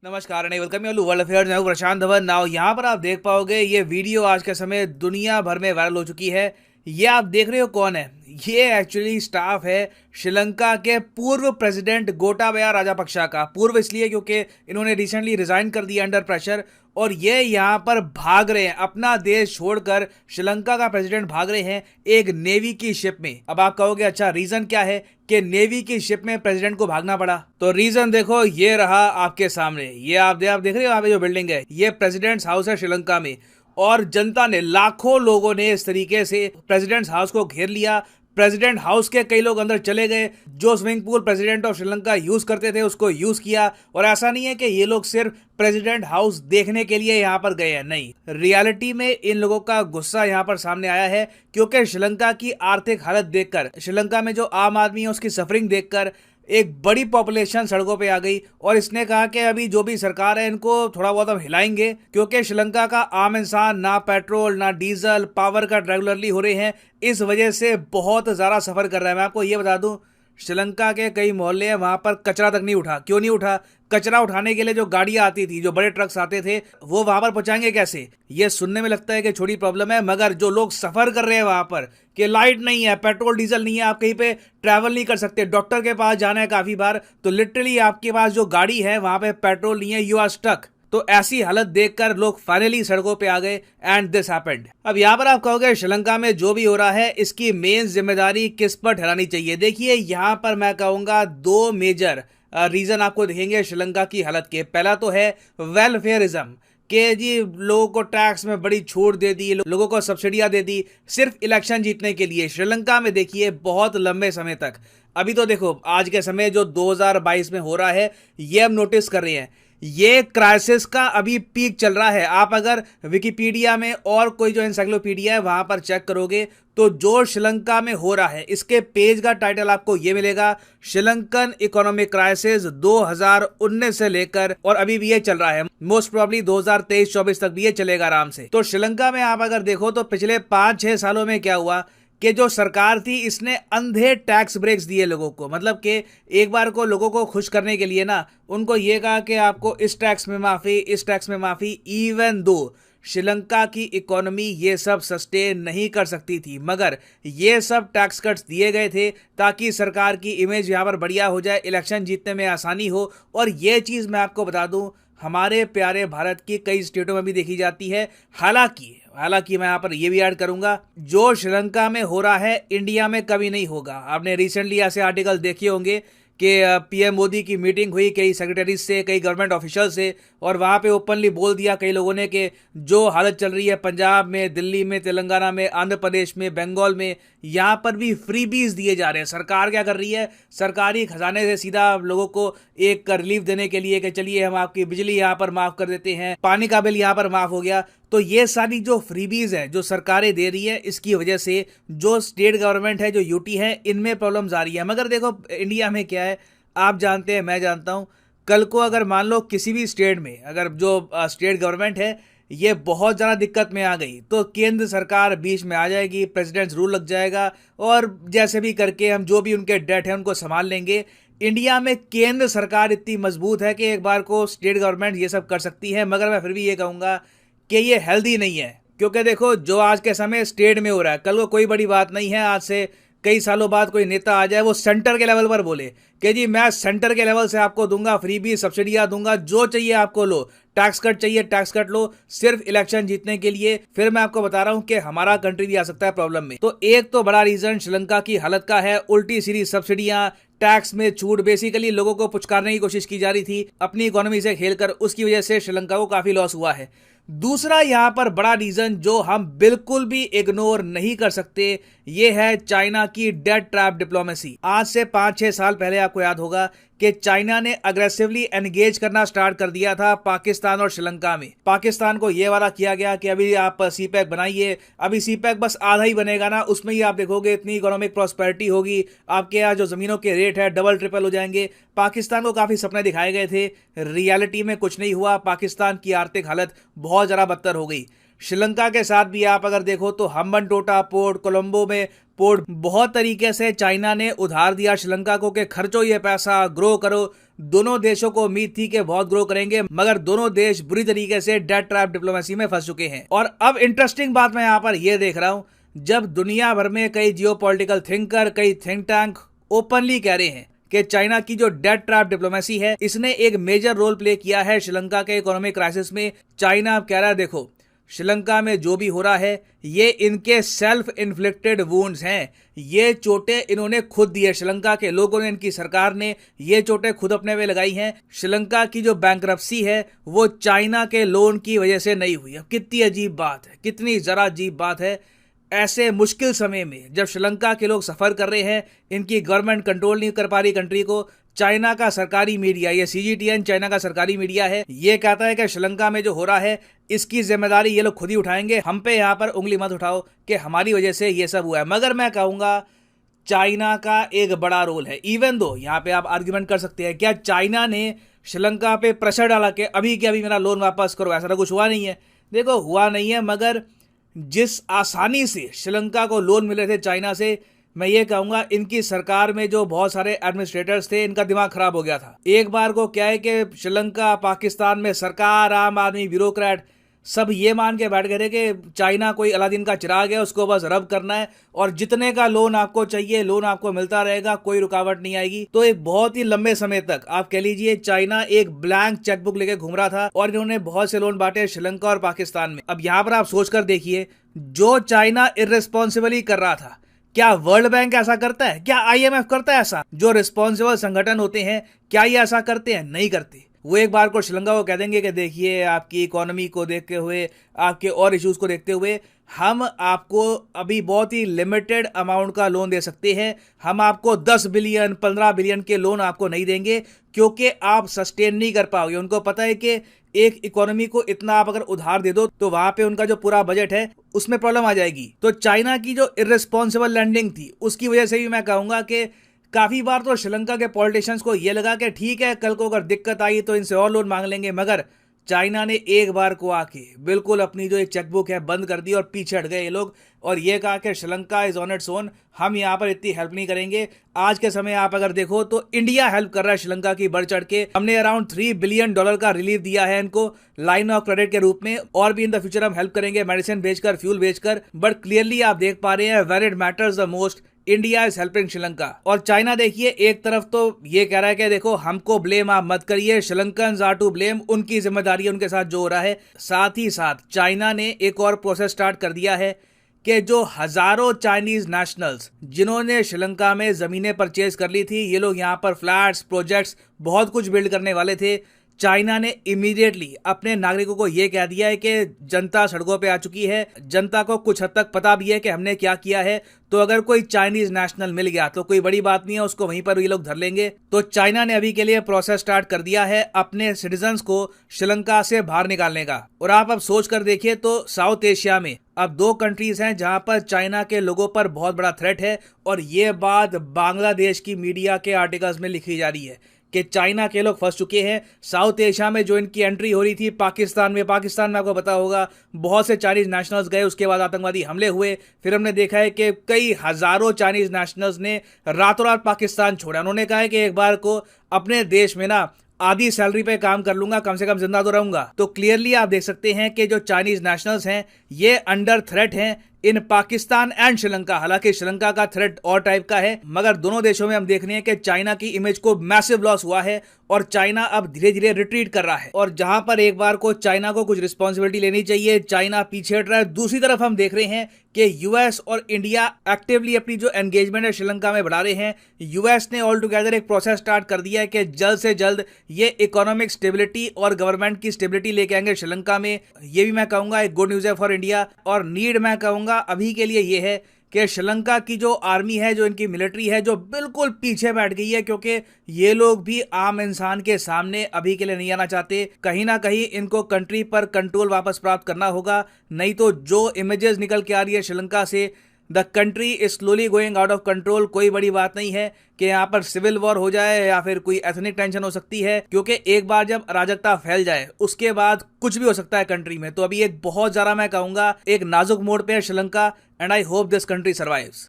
नमस्कार and welcome you world affairs. मैं हूं प्रशांत धवन। नाउ यहाँ पर आप देख पाओगे ये वीडियो आज के समय दुनिया भर में वायरल हो चुकी है। ये आप देख रहे हो कौन है? ये एक्चुअली स्टाफ है श्रीलंका के पूर्व प्रेसिडेंट गोटाबया राजापक्षा का। पूर्व इसलिए क्योंकि इन्होंने रिसेंटली रिजाइन कर दिया अंडर प्रेशर, और ये यहाँ पर भाग रहे हैं, अपना देश छोड़कर श्रीलंका का प्रेसिडेंट भाग रहे हैं एक नेवी की शिप में। अब आप कहोगे अच्छा रीजन क्या है कि नेवी की शिप में प्रेसिडेंट को भागना पड़ा? तो रीजन देखो, ये रहा आपके सामने। ये आप देख रहे हो यहाँ पे जो बिल्डिंग है, ये प्रेसिडेंट्स हाउस है श्रीलंका में। और जनता ने, लाखों लोगों ने इस तरीके से प्रेसिडेंट्स हाउस को घेर लिया। प्रेसिडेंट हाउस के कई लोग अंदर चले गए। जो swimming pool president of Sri Lanka use करते थे उसको यूज किया। और ऐसा नहीं है कि ये लोग सिर्फ प्रेसिडेंट हाउस देखने के लिए यहाँ पर गए हैं, नहीं, रियलिटी में इन लोगों का गुस्सा यहाँ पर सामने आया है क्योंकि श्रीलंका की आर्थिक हालत देखकर, श्रीलंका में जो आम आदमी है उसकी सफरिंग देखकर एक बड़ी पॉपुलेशन सड़कों पे आ गई। और इसने कहा कि अभी जो भी सरकार है इनको थोड़ा बहुत हम हिलाएंगे, क्योंकि श्रीलंका का आम इंसान ना पेट्रोल ना डीजल पावर कट रेगुलरली हो रहे हैं, इस वजह से बहुत ज़्यादा सफ़र कर रहा है। मैं आपको ये बता दूं, श्रीलंका के कई मोहल्ले हैं वहां पर कचरा तक नहीं उठा। क्यों नहीं उठा? कचरा उठाने के लिए जो गाड़ियां आती थी, जो बड़े ट्रक्स आते थे, वो वहां पर पहुंचाएंगे कैसे? ये सुनने में लगता है कि छोटी प्रॉब्लम है, मगर जो लोग सफर कर रहे हैं वहां पर, कि लाइट नहीं है, पेट्रोल डीजल नहीं है, आप कहीं पे ट्रैवल नहीं कर सकते, डॉक्टर के पास जाना है काफी बार, तो लिटरली आपके पास जो गाड़ी है वहां पे पेट्रोल नहीं है, यू आर स्टक। तो ऐसी हालत देखकर लोग फाइनली सड़कों पे आ गए एंड दिस हैपेंड। अब यहाँ पर आप कहोगे श्रीलंका में जो भी हो रहा है इसकी मेन जिम्मेदारी किस पर ठहरानी चाहिए? देखिए, यहाँ पर मैं कहूंगा दो मेजर रीजन आपको दिखेंगे श्रीलंका की हालत के। पहला तो है वेलफेयरिज्म, कि जी लोगों को टैक्स में बड़ी छूट दे दी, लोगों को सब्सिडियां दे दी सिर्फ इलेक्शन जीतने के लिए। श्रीलंका में देखिए बहुत लंबे समय तक, अभी तो देखो आज के समय जो 2022 में हो रहा है ये हम नोटिस कर रहे हैं, ये क्राइसिस का अभी पीक चल रहा है। आप अगर विकिपीडिया में और कोई जो एनसाइक्लोपीडिया है वहां पर चेक करोगे तो जो श्रीलंका में हो रहा है, इसके पेज का टाइटल आपको ये मिलेगा, श्रीलंकन इकोनॉमिक क्राइसिस 2019 से लेकर और अभी भी ये चल रहा है। मोस्ट प्रोबेबली 2023-24 तक भी ये चलेगा आराम से। तो श्रीलंका में आप अगर देखो तो पिछले 5-6 सालों में क्या हुआ कि जो सरकार थी इसने अंधे टैक्स ब्रेक्स दिए लोगों को। मतलब कि एक बार को लोगों को खुश करने के लिए ना, उनको ये कहा कि आपको इस टैक्स में माफी, इस टैक्स में माफी, इवन दो श्रीलंका की इकोनॉमी ये सब सस्टेन नहीं कर सकती थी, मगर ये सब टैक्स कट्स दिए गए थे ताकि सरकार की इमेज यहाँ पर बढ़िया हो जाए, इलेक्शन जीतने में आसानी हो। और ये चीज़ मैं आपको बता दूं, हमारे प्यारे भारत की कई स्टेटों में भी देखी जाती है। हालांकि मैं यहाँ पर ये भी ऐड करूंगा, जो श्रीलंका में हो रहा है इंडिया में कभी नहीं होगा। आपने रिसेंटली ऐसे आर्टिकल देखे होंगे कि पीएम मोदी की मीटिंग हुई कई सेक्रेटरीज से, कई गवर्नमेंट ऑफिशियल से, और वहाँ पे ओपनली बोल दिया कई लोगों ने कि जो हालत चल रही है पंजाब में, दिल्ली में, तेलंगाना में, आंध्र प्रदेश में, बंगाल में, यहाँ पर भी फ्रीबीज दिए जा रहे हैं। सरकार क्या कर रही है? सरकारी खजाने से सीधा लोगों को एक रिलीफ देने के लिए कि चलिए हम आपकी बिजली यहाँ पर माफ कर देते हैं, पानी का बिल यहाँ पर माफ हो गया। तो ये सारी जो फ्रीबीज है जो सरकारें दे रही है, इसकी वजह से जो स्टेट गवर्नमेंट है, जो यूटी है, इनमें प्रॉब्लम्स आ रही है। मगर देखो इंडिया में क्या है, आप जानते हैं, मैं जानता हूं, कल को अगर मान लो किसी भी स्टेट में अगर जो स्टेट गवर्नमेंट है ये बहुत ज़्यादा दिक्कत में आ गई तो केंद्र सरकार बीच में आ जाएगी, प्रेसिडेंट्स रूल लग जाएगा, और जैसे भी करके हम जो भी उनके डेट है उनको संभाल लेंगे। इंडिया में केंद्र सरकार इतनी मजबूत है कि एक बार को स्टेट गवर्नमेंट ये सब कर सकती है, मगर मैं फिर भी ये कहूँगा कि ये हेल्दी नहीं है। क्योंकि देखो जो आज के समय स्टेट में हो रहा है, कल को कोई बड़ी बात नहीं है, आज से कई सालों बाद कोई नेता आ जाए वो सेंटर के लेवल पर बोले कि जी मैं सेंटर के लेवल से आपको दूंगा, फ्रीबी सब्सिडियां दूंगा, जो चाहिए आपको लो, टैक्स कट चाहिए टैक्स कट लो, सिर्फ इलेक्शन जीतने के लिए। फिर मैं आपको बता रहा हूं कि हमारा कंट्री भी आ सकता है प्रॉब्लम में। तो एक तो बड़ा रीजन श्रीलंका की हालत का है, उल्टी सीधी सब्सिडियां, टैक्स में छूट, बेसिकली लोगों को पुचकारने की कोशिश की जा रही थी अपनी इकोनॉमी से खेलकर, उसकी वजह से श्रीलंका को काफी लॉस हुआ है। दूसरा यहाँ पर बड़ा रीजन जो हम बिल्कुल भी इग्नोर नहीं कर सकते, ये है चाइना की डेट ट्रैप डिप्लोमेसी। आज से 5-6 साल पहले आपको याद होगा कि चाइना ने अग्रेसिवली एंगेज करना स्टार्ट कर दिया था पाकिस्तान और श्रीलंका में। पाकिस्तान को यह वादा किया गया कि अभी आप सीपैक बनाइए, अभी सीपैक बस आधा ही बनेगा ना, उसमें ही आप देखोगे इतनी इकोनॉमिक प्रॉस्पेरिटी होगी, आपके यहाँ जो जमीनों के रेट है डबल ट्रिपल हो जाएंगे। पाकिस्तान को काफी सपने दिखाए गए थे, रियलिटी में कुछ नहीं हुआ, पाकिस्तान की आर्थिक हालत बहुत ज्यादा बदतर हो गई। श्रीलंका के साथ भी आप अगर देखो तो हम्बनटोटा पोर्ट, कोलंबो में पोर्ट, बहुत तरीके से चाइना ने उधार दिया श्रीलंका को कि खर्चो ये पैसा, ग्रो करो। दोनों देशों को उम्मीद थी कि बहुत ग्रो करेंगे, मगर दोनों देश बुरी तरीके से डेट ट्रैप डिप्लोमेसी में फंस चुके हैं। और अब इंटरेस्टिंग बात मैं यहाँ पर यह देख रहा हूं, जब दुनिया भर में कई जियोपॉलिटिकल थिंकर, कई थिंक टैंक ओपनली कह रहे हैं कि चाइना की जो डेट ट्रैप डिप्लोमेसी है, इसने एक मेजर रोल प्ले किया है श्रीलंका के इकोनॉमिक क्राइसिस में। चाइना अब कह रहा है देखो श्रीलंका में जो भी हो रहा है ये इनके सेल्फ इन्फ्लिक्टेड वुंड्स हैं, ये चोटें इन्होंने खुद दी है। श्रीलंका के लोगों ने, इनकी सरकार ने ये चोटें खुद अपने पे लगाई हैं। श्रीलंका की जो बैंकरप्सी है वो चाइना के लोन की वजह से नहीं हुई। अब कितनी अजीब बात है, कितनी जरा अजीब बात है। ऐसे मुश्किल समय में जब श्रीलंका के लोग सफर कर रहे हैं, इनकी गवर्नमेंट कंट्रोल नहीं कर पा रही कंट्री को, चाइना का सरकारी मीडिया, ये CGTN चाइना का सरकारी मीडिया है, ये कहता है कि श्रीलंका में जो हो रहा है इसकी जिम्मेदारी ये लोग खुद ही उठाएंगे, हम पे यहाँ पर उंगली मत उठाओ कि हमारी वजह से ये सब हुआ है। मगर मैं कहूँगा चाइना का एक बड़ा रोल है। इवन दो यहाँ पे आप आर्ग्यूमेंट कर सकते हैं क्या चाइना ने श्रीलंका पे प्रेशर डाला कि अभी के अभी मेरा लोन वापस करो, ऐसा तो कुछ हुआ नहीं है। देखो हुआ नहीं है, मगर जिस आसानी से श्रीलंका को लोन मिले थे चाइना से, मैं ये कहूंगा इनकी सरकार में जो बहुत सारे एडमिनिस्ट्रेटर्स थे इनका दिमाग खराब हो गया था। एक बार को क्या है कि श्रीलंका, पाकिस्तान में सरकार, आम आदमी, ब्यूरोक्रेट सब ये मान के बैठ गए थे कि चाइना कोई अलादीन का चिराग है, उसको बस रब करना है और जितने का लोन आपको चाहिए लोन आपको मिलता रहेगा, कोई रुकावट नहीं आएगी। तो एक बहुत ही लंबे समय तक आप कह लीजिए चाइना एक ब्लैंक चेकबुक लेके घूम रहा था और इन्होंने बहुत से लोन बांटे श्रीलंका और पाकिस्तान में। अब यहाँ पर आप सोच कर देखिए, जो चाइना इर्रेस्पॉन्सिबली कर रहा था, क्या वर्ल्ड बैंक ऐसा करता है? क्या IMF करता है ऐसा? जो रिस्पॉन्सिबल संगठन होते हैं क्या ये ऐसा करते हैं? नहीं करते। वो एक बार को श्रीलंका को कह देंगे कि देखिए आपकी इकोनॉमी को देखते हुए, आपके और इश्यूज को देखते हुए हम आपको अभी बहुत ही लिमिटेड अमाउंट का लोन दे सकते हैं, हम आपको 10 बिलियन 15 बिलियन के लोन आपको नहीं देंगे क्योंकि आप सस्टेन नहीं कर पाओगे। उनको पता है कि एक इकोनॉमी को इतना आप अगर उधार दे दो तो वहां पे उनका जो पूरा बजट है उसमें प्रॉब्लम आ जाएगी। तो चाइना की जो इर्रेस्पॉन्सिबल लैंडिंग थी उसकी वजह से भी मैं कहूंगा कि काफी बार तो श्रीलंका के पॉलिटिशियंस को यह लगा कि ठीक है कल को अगर दिक्कत आई तो इनसे और लोन मांग लेंगे, मगर चाइना ने एक बार को आके बिल्कुल अपनी जो ये चेकबुक है बंद कर दी और पीछे हट गए ये लोग और ये कहा कि Sri Lanka is on its own, हम यहाँ पर इतनी हेल्प नहीं करेंगे। आज के समय आप अगर देखो तो इंडिया हेल्प कर रहा है श्रीलंका की बढ़ चढ़ के। हमने अराउंड $3 बिलियन का रिलीफ दिया है इनको लाइन ऑफ क्रेडिट के रूप में, और भी इन द फ्यूचर हम हेल्प करेंगे मेडिसिन बेचकर, फ्यूल बेचकर। बट क्लियरली आप देख पा रहे हैं where it matters the most, India is helping Sri Lanka. और चाइना देखिए एक तरफ तो ये कह रहा है कि देखो हमको ब्लेम आप मत करिए, श्रीलंकन्स आर टू ब्लेम, उनकी जिम्मेदारी है उनके साथ जो हो रहा है। साथ ही साथ चाइना ने एक और प्रोसेस स्टार्ट कर दिया है कि जो हजारों चाइनीज नेशनल्स जिन्होंने श्रीलंका में जमीनें परचेज कर ली थी, ये लोग यहाँ पर फ्लैट्स, प्रोजेक्ट्स, बहुत कुछ बिल्ड करने वाले थे, चाइना ने इमीडिएटली अपने नागरिकों को यह कह दिया है कि जनता सड़कों पे आ चुकी है, जनता को कुछ हद तक पता भी है कि हमने क्या किया है, तो अगर कोई चाइनीज नेशनल मिल गया तो कोई बड़ी बात नहीं है, उसको वहीं पर ये लोग धर लेंगे। तो चाइना ने अभी के लिए प्रोसेस स्टार्ट कर दिया है अपने सिटीजन्स को श्रीलंका से बाहर निकालने का। और आप अब सोच कर देखिए तो साउथ एशिया में अब 2 कंट्रीज हैं जहां पर चाइना के लोगों पर बहुत बड़ा थ्रेट है, और ये बात बांग्लादेश की मीडिया के आर्टिकल्स में लिखी जा रही है कि चाइना के लोग फंस चुके हैं। साउथ एशिया में जो इनकी एंट्री हो रही थी पाकिस्तान में आपको पता होगा बहुत से चाइनीज नेशनल्स गए, उसके बाद आतंकवादी हमले हुए, फिर हमने देखा है कि कई हजारों चाइनीज नेशनल्स ने रातों रात पाकिस्तान छोड़ा। उन्होंने कहा है कि एक बार को अपने देश में ना आधी सैलरी पे काम कर लूंगा, कम से कम जिंदा तो रहूंगा। तो क्लियरली आप देख सकते हैं कि जो चाइनीज नेशनल्स हैं ये अंडर थ्रेट हैं इन पाकिस्तान एंड श्रीलंका। हालांकि श्रीलंका का थ्रेट और टाइप का है, मगर दोनों देशों में हम देख रहे हैं कि चाइना की इमेज को मैसिव लॉस हुआ है और चाइना अब धीरे धीरे रिट्रीट कर रहा है। और जहां पर एक बार को चाइना को कुछ रिस्पॉन्सिबिलिटी लेनी चाहिए, चाइना पीछे हट रहा है। दूसरी तरफ हम देख रहे हैं कि यूएस और इंडिया एक्टिवली अपनी जो एंगेजमेंट है श्रीलंका में बढ़ा रहे हैं। यूएस ने ऑल टुगेदर एक प्रोसेस स्टार्ट कर दिया है कि जल्द से जल्द ये इकोनॉमिक स्टेबिलिटी और गवर्नमेंट की स्टेबिलिटी लेके आएंगे श्रीलंका में। ये भी मैं कहूंगा एक गुड न्यूज है फॉर इंडिया। और नीड मैं कहूंगा अभी के लिए ये है कि श्रीलंका की जो आर्मी है, जो इनकी मिलिट्री है, जो बिल्कुल पीछे बैठ गई है, क्योंकि ये लोग भी आम इंसान के सामने अभी के लिए नहीं आना चाहते। कहीं ना कहीं इनको कंट्री पर कंट्रोल वापस प्राप्त करना होगा, नहीं तो जो इमेजेस निकल के आ रही है श्रीलंका से the country is slowly going out of control. कोई बड़ी बात नहीं है कि यहाँ पर सिविल वॉर हो जाए या फिर कोई एथनिक टेंशन हो सकती है, क्योंकि एक बार जब अराजकता फैल जाए उसके बाद कुछ भी हो सकता है कंट्री में। तो अभी एक बहुत ज्यादा मैं कहूंगा एक नाजुक मोड़ पे है Sri Lanka, and I hope this country survives.